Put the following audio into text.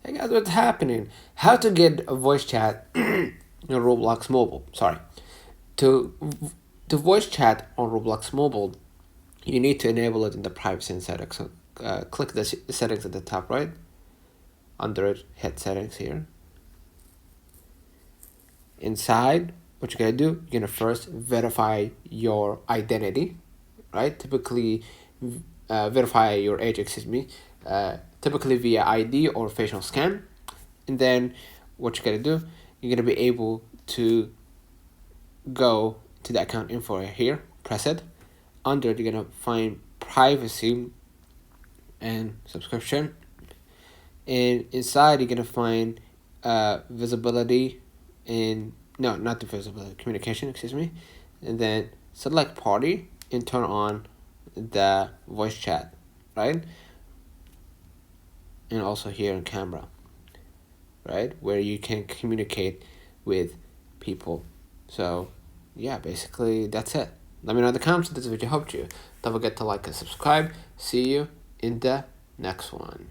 Hey guys, what's happening? How to get a voice chat on Roblox Mobile. Sorry. To voice chat on Roblox Mobile, you need to enable it in the privacy and settings. So, click the settings at the top right. Under it, hit settings here. Inside, what you're gonna do, you're gonna first verify your identity, right? Typically, verify your age, excuse me, typically via ID or facial scan. And then what you're gonna do, you're gonna be able to go to the account info here, press it. Under it, you're gonna find privacy and subscription. And inside, you're gonna find visibility and no, not the visibility, communication, excuse me. And then select party and turn on the voice chat, right? And also here in camera, right? Where you can communicate with people. So yeah, basically that's it. Let me know in the comments if this video helped you. Don't forget to like and subscribe. See you in the next one.